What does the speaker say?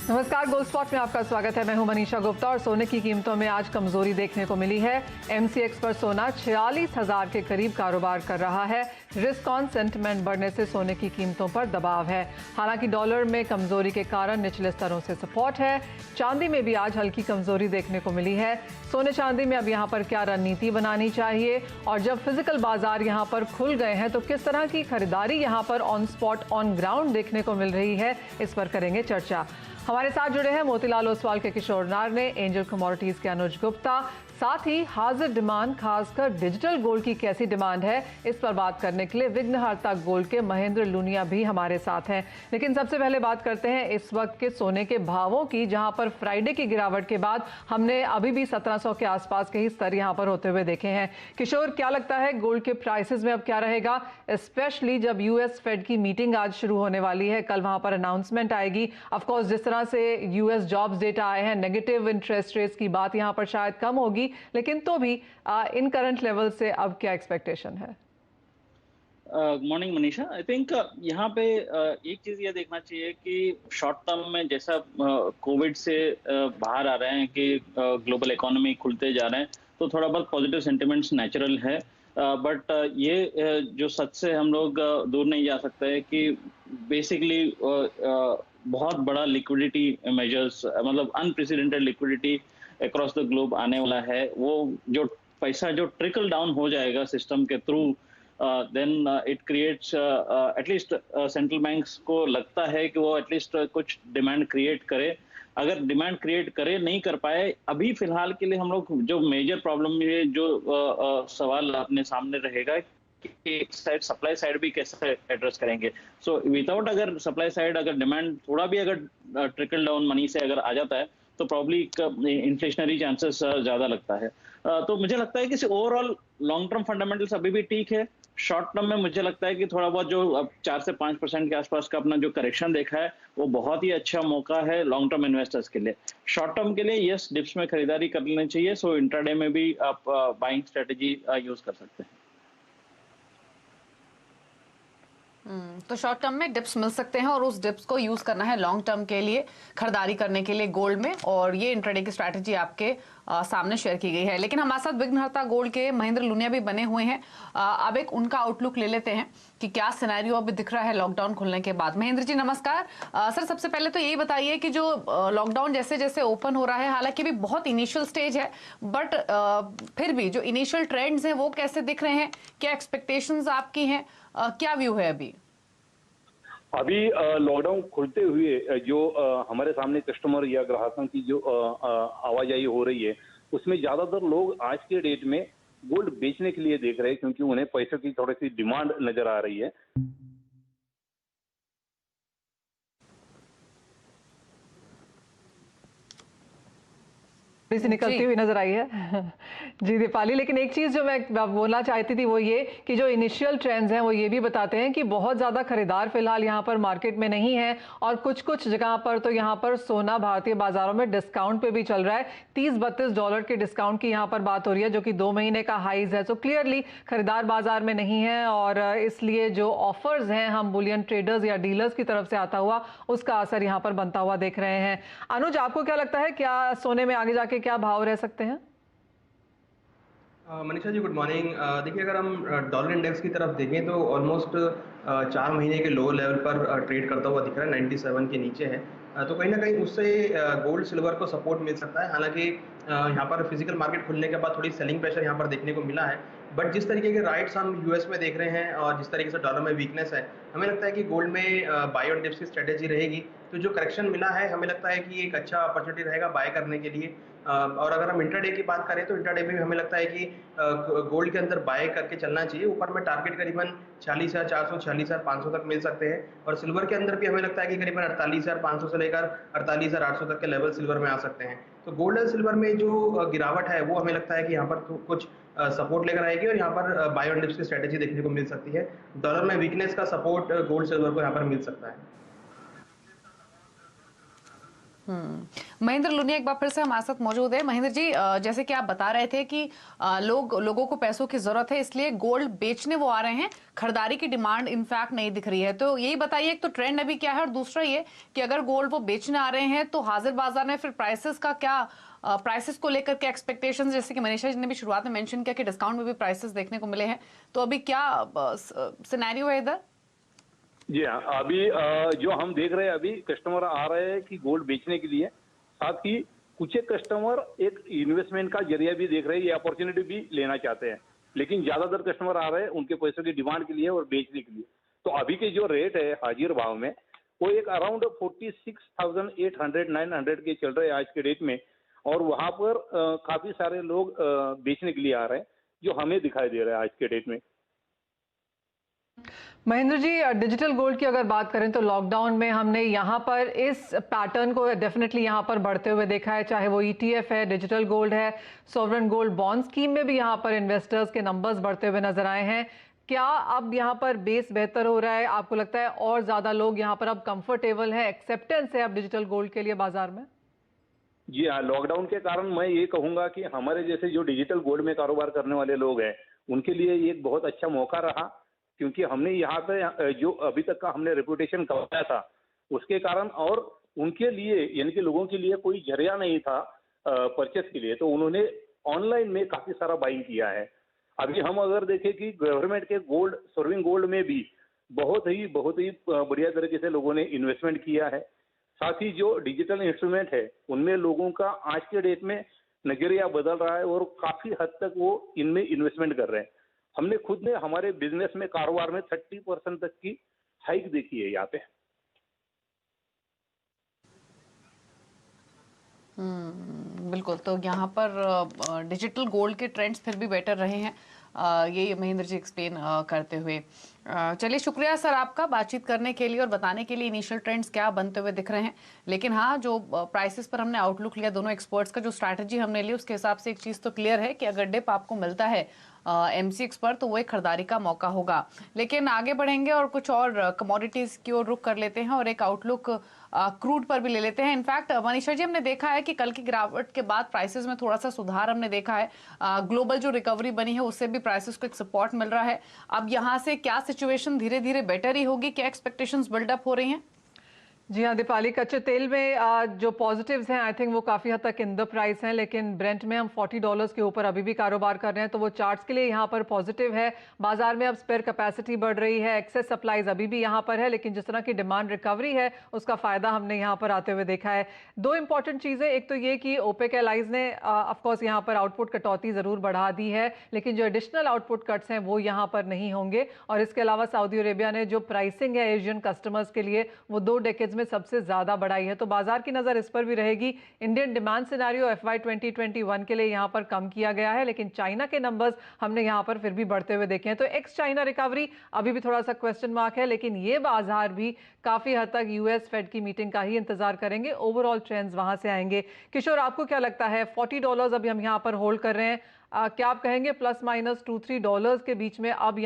नमस्कार, gold spot में आपका स्वागत है। मैं हूं मनीषा गुप्ता और सोने की कीमतों में आज कमजोरी देखने को मिली है। एमसीएक्स पर सोना 46,000 के करीब कारोबार कर रहा है। रिस्क ऑन सेंटिमेंट बढ़ने से सोने की कीमतों पर दबाव है। हालांकि डॉलर में कमजोरी के कारण निचले स्तरों से सपोर्ट है। चांदी में भी आज हल्की कमजोरी देखने को मिली है। सोने चांदी में अब यहाँ पर क्या रणनीति बनानी चाहिए और जब फिजिकल बाजार यहाँ पर खुल गए हैं तो किस तरह की खरीदारी यहाँ पर ऑन स्पॉट ऑन ग्राउंड देखने को मिल रही है, इस पर करेंगे चर्चा। हमारे साथ जुड़े हैं मोतीलाल ओसवाल के किशोर नारने, एंजल कमोडिटीज के अनुज गुप्ता, साथ ही हाजिर डिमांड खासकर डिजिटल गोल्ड की कैसी डिमांड है, इस पर बात करने के लिए विघ्नहर्ता गोल्ड के महेंद्र लूनिया भी हमारे साथ हैं। लेकिन सबसे पहले बात करते हैं इस वक्त के सोने के भावों की, जहां पर फ्राइडे की गिरावट के बाद हमने अभी भी 1700 के आसपास के ही स्तर यहां पर होते हुए देखे हैं। किशोर, क्या लगता है गोल्ड के प्राइसेस में अब क्या रहेगा, स्पेशली जब यूएस फेड की मीटिंग आज शुरू होने वाली है, कल वहां पर अनाउंसमेंट आएगी। ऑफकोर्स जिस तरह से यूएस जॉब्स डेटा आए हैं, नेगेटिव इंटरेस्ट रेट्स की बात यहां पर शायद कम होगी, लेकिन तो भी इन करंट लेवल से अब क्या एक्सपेक्टेशन है? मॉर्निंग मनीषा, आई थिंक यहाँ पे एक चीज ये देखना चाहिए कि शॉर्ट टर्म में जैसा कोविड से बाहर आ रहे हैं कि ग्लोबल इकोनॉमी खुलते जा रहे हैं, तो थोड़ा बहुत पॉजिटिव सेंटिमेंट्स नेचुरल है। बट ये जो सच से हम लोग दूर नहीं जा सकते हैं कि बेसिकली बहुत बड़ा लिक्विडिटी मेजर्स, मतलब unprecedented liquidity across the globe आने वाला है। वो जो पैसा जो ट्रिकल डाउन हो जाएगा सिस्टम के through, then it creates at least central banks को लगता है कि वो एटलीस्ट कुछ डिमांड क्रिएट करे। अगर डिमांड क्रिएट करे नहीं कर पाए, अभी फिलहाल के लिए हम लोग जो मेजर प्रॉब्लम ये जो सवाल अपने सामने रहेगा कि एक साइड सप्लाई साइड भी कैसे एड्रेस करेंगे। सो विदाउट अगर सप्लाई साइड अगर डिमांड थोड़ा भी अगर ट्रिकल डाउन मनी से अगर आ जाता है तो प्रॉब्ली इन्फ्लेशनरी चांसेस ज्यादा लगता है। तो मुझे लगता है कि ओवरऑल लॉन्ग टर्म फंडामेंटल्स अभी भी ठीक है। शॉर्ट टर्म में मुझे लगता है कि थोड़ा बहुत जो अब 4 से 5% के आसपास का अपना जो करेक्शन देखा है वो बहुत ही अच्छा मौका है लॉन्ग टर्म इन्वेस्टर्स के लिए। शॉर्ट टर्म के लिए यस, डिप्स में खरीदारी कर लेनी चाहिए। सो इंट्राडे में भी आप बाइंग स्ट्रेटेजी यूज कर सकते हैं। तो शॉर्ट टर्म में डिप्स मिल सकते हैं और उस डिप्स को यूज करना है लॉन्ग टर्म के लिए खरीदारी करने के लिए गोल्ड में, और ये इंट्राडे की स्ट्रैटेजी आपके सामने शेयर की गई है। लेकिन हमारे साथ विघ्नहर्ता गोल्ड के महेंद्र लूनिया भी बने हुए हैं। अब एक उनका आउटलुक ले लेते हैं कि क्या सिनेरियो अभी दिख रहा है लॉकडाउन खुलने के बाद। महेंद्र जी नमस्कार। सर, सबसे पहले तो यही बताइए कि जो लॉकडाउन जैसे जैसे ओपन हो रहा है, हालांकि भी बहुत इनिशियल स्टेज है, बट फिर भी जो इनिशियल ट्रेंड्स हैं वो कैसे दिख रहे हैं, क्या एक्सपेक्टेशंस आपकी हैं, क्या व्यू है अभी लॉकडाउन खुलते हुए जो हमारे सामने कस्टमर या ग्राहकों की जो आवाजाही हो रही है, उसमें ज्यादातर लोग आज के डेट में गोल्ड बेचने के लिए देख रहे हैं, क्योंकि उन्हें पैसों की थोड़ी सी डिमांड नजर आ रही है। से निकलती हुई नजर आई है जी दीपाली। लेकिन एक चीज जो मैं बोलना चाहती थी वो ये कि जो इनिशियल ट्रेंड्स हैं वो ये भी बताते हैं कि बहुत ज्यादा खरीदार फिलहाल यहाँ पर मार्केट में नहीं है, और कुछ कुछ जगह पर तो यहाँ पर सोना भारतीय बाजारों में डिस्काउंट पे भी चल रहा है। $30-32 के डिस्काउंट की यहाँ पर बात हो रही है, जो कि 2 महीने का हाइज है। सो क्लियरली खरीदार बाजार में नहीं है, और इसलिए जो ऑफर्स हैं हम बुलियन ट्रेडर्स या डीलर्स की तरफ से आता हुआ उसका असर यहाँ पर बनता हुआ देख रहे हैं। अनुज, आपको क्या लगता है, क्या सोने में आगे जाके क्या भाव रह सकते हैं? Manisha ji good morning. देखिए, अगर हम डॉलर इंडेक्स की तरफ देखें तो ऑलमोस्ट 4 महीने के लो लेवल पर ट्रेड करता हुआ दिख रहा है, 97 के नीचे है। तो कहीं ना कहीं उससे गोल्ड सिल्वर को सपोर्ट मिल सकता है। हालांकि यहाँ पर फिजिकल मार्केट खुलने के बाद थोड़ी सेलिंग प्रेशर यहाँ पर देखने को मिला है, बट जिस तरीके के राइट्स हम यूएस में देख रहे हैं और जिस तरीके से डॉलर में वीकनेस है, हमें लगता है कि गोल्ड में बाय और डिप्स की स्ट्रेटेजी रहेगी। तो जो करेक्शन मिला है, हमें लगता है कि एक अच्छा अपॉर्चुनिटी रहेगा बाय करने के लिए। और अगर हम इंट्राडे की बात करें तो इंट्राडे में भी हमें लगता है कि गोल्ड के अंदर बाय करके चलना चाहिए। ऊपर में टारगेट करीबन 46,400 46,500 तक मिल सकते हैं, और सिल्वर के अंदर भी हमें लगता है कि करीबन 48,500 से लेकर 48,800 तक के लेवल सिल्वर में आ सकते हैं। तो गोल्ड एंड सिल्वर में जो गिरावट है वो हमें लगता है कि यहाँ पर कुछ सपोर्ट लेकर आएगी, और यहाँ पर बाय और डिप्स की स्ट्रेटेजी देखने को मिल सकती है। डॉलर में वीकनेस का सपोर्ट गोल्ड सिल्वर को यहाँ पर मिल सकता है। महेंद्र लुनिया एक बार फिर से हमारे साथ मौजूद है। महेंद्र जी, जैसे कि आप बता रहे थे कि लोगों को पैसों की जरूरत है, इसलिए गोल्ड बेचने वो आ रहे हैं, खरीदारी की डिमांड इनफैक्ट नहीं दिख रही है। तो यही बताइए, एक तो ट्रेंड अभी क्या है, और दूसरा ये कि अगर गोल्ड वो बेचने आ रहे हैं तो हाजिर बाजार में फिर प्राइसेस का क्या, प्राइसेस को लेकर के एक्सपेक्टेशंस, जैसे कि मनीषा जी ने भी शुरुआत में मेंशन किया कि डिस्काउंट में भी प्राइसेस देखने को मिले हैं, तो अभी क्या सिनेरियो है इधर? जी हाँ, अभी जो हम देख रहे हैं, अभी कस्टमर आ रहे हैं कि गोल्ड बेचने के लिए, साथ ही कुछ एक कस्टमर एक इन्वेस्टमेंट का जरिया भी देख रहे हैं, ये अपॉर्चुनिटी भी लेना चाहते हैं, लेकिन ज्यादातर कस्टमर आ रहे हैं उनके पैसों की डिमांड के लिए और बेचने के लिए। तो अभी के जो रेट है हाजिर भाव में, वो एक अराउंड 46,800-900 के चल रहे हैं आज के डेट में, और वहां पर काफी सारे लोग बेचने के लिए आ रहे हैं, जो हमें दिखाई दे रहा है आज के डेट में। महेंद्र जी, डिजिटल गोल्ड की अगर बात करें तो लॉकडाउन में हमने यहाँ पर इस पैटर्न को डेफिनेटली यहाँ पर बढ़ते हुए देखा है, चाहे वो ETF है, डिजिटल गोल्ड है, सॉवरेन गोल्ड बॉन्ड स्कीम में भी यहाँ पर इन्वेस्टर्स के नंबर्स बढ़ते हुए नजर आए हैं। क्या अब यहाँ पर बेस बेहतर हो रहा है? आपको लगता है और ज्यादा लोग यहाँ पर अब कंफर्टेबल है, एक्सेप्टेंस है अब डिजिटल गोल्ड के लिए बाजार में? जी हाँ, लॉकडाउन के कारण मैं ये कहूंगा कि हमारे जैसे जो डिजिटल गोल्ड में कारोबार करने वाले लोग हैं, उनके लिए ये एक बहुत अच्छा मौका रहा, क्योंकि हमने यहाँ पे जो अभी तक का हमने रेपुटेशन कमाया था, उसके कारण, और उनके लिए यानी कि लोगों के लिए कोई जरिया नहीं था परचेस के लिए, तो उन्होंने ऑनलाइन में काफी सारा बाइंग किया है। अभी हम अगर देखें कि गवर्नमेंट के गोल्ड, सर्विंग गोल्ड में भी बहुत ही बढ़िया तरीके से लोगों ने इन्वेस्टमेंट किया है। साथ ही जो डिजिटल इंस्ट्रूमेंट है, उनमें लोगों का आज के डेट में नजरिया बदल रहा है और काफी हद तक वो इनमें इन्वेस्टमेंट कर रहे हैं। हमने खुद ने हमारे बिजनेस में, कारोबार में 30% तक की हाइक देखी है यहाँ पे। बिल्कुल। तो यहाँ पर डिजिटल गोल्ड के ट्रेंड्स फिर भी बेटर रहे हैं, ये महेंद्र जी एक्सप्लेन करते हुए। चलिए, शुक्रिया सर आपका बातचीत करने के लिए और बताने के लिए इनिशियल ट्रेंड्स क्या बनते हुए दिख रहे हैं। लेकिन हाँ, जो प्राइसेस पर हमने आउटलुक लिया, दोनों एक्सपर्ट्स का जो स्ट्रैटेजी हमने ली, उसके हिसाब से एक चीज़ तो क्लियर है कि अगर डिप आपको मिलता है MCX पर, तो वो एक खरीदारी का मौका होगा। लेकिन आगे बढ़ेंगे और कुछ और कमोडिटीज की ओर रुख कर लेते हैं और एक आउटलुक क्रूड पर भी ले लेते हैं। इनफैक्ट मनीषा जी, हमने देखा है कि कल की गिरावट के बाद प्राइसेस में थोड़ा सा सुधार हमने देखा है, ग्लोबल जो रिकवरी बनी है उससे भी प्राइसेस को एक सपोर्ट मिल रहा है। अब यहाँ से क्या सिचुएशन धीरे धीरे बेटर ही होगी? क्या एक्सपेक्टेशंस बिल्डअप हो रही हैं? जी हाँ दीपाली, कच्चे तेल में जो पॉजिटिव्स हैं आई थिंक वो काफ़ी हद तक इन द प्राइस हैं, लेकिन ब्रेंट में हम $40 के ऊपर अभी भी कारोबार कर रहे हैं, तो वो चार्ट्स के लिए यहाँ पर पॉजिटिव है। बाजार में अब स्पेयर कैपेसिटी बढ़ रही है, एक्सेस सप्लाईज अभी भी यहाँ पर है, लेकिन जिस तरह की डिमांड रिकवरी है उसका फ़ायदा हमने यहाँ पर आते हुए देखा है। दो इंपॉर्टेंट चीज़ें, एक तो ये कि ओपेक एलाइज ने ऑफकोर्स यहाँ पर आउटपुट कटौती ज़रूर बढ़ा दी है, लेकिन जो एडिशनल आउटपुट कट्स हैं वो यहाँ पर नहीं होंगे। और इसके अलावा सऊदी अरेबिया ने जो प्राइसिंग है एशियन कस्टमर्स के लिए, वो 2 डेकेड्स में सबसे ज़्यादा बढ़ाई है, तो बाजार की नज़र इस पर भी रहेगी। इंडियन डिमांड सिनेरियो FY 2021 के लिए यहाँ पर कम किया गया है, लेकिन चाइना के नंबर्स हमने यहाँ पर फिर भी बढ़ते हुए देखे हैं, तो एक्स चाइना रिकवरी अभी भी थोड़ा सा क्वेश्चन मार्क है, लेकिन ये बाजार भी काफ़ी हद तक US फेड की मीटिंग का ही इंतजार करेंगे, ओवरऑल ट्रेंड्स वहाँ से आएंगे। किशोर, आपको क्या लगता है? $40 अभी हम यहाँ पर होल्ड कर रहे हैं, क्या आप कहेंगे प्लस माइनस $2-3 के बीच में अब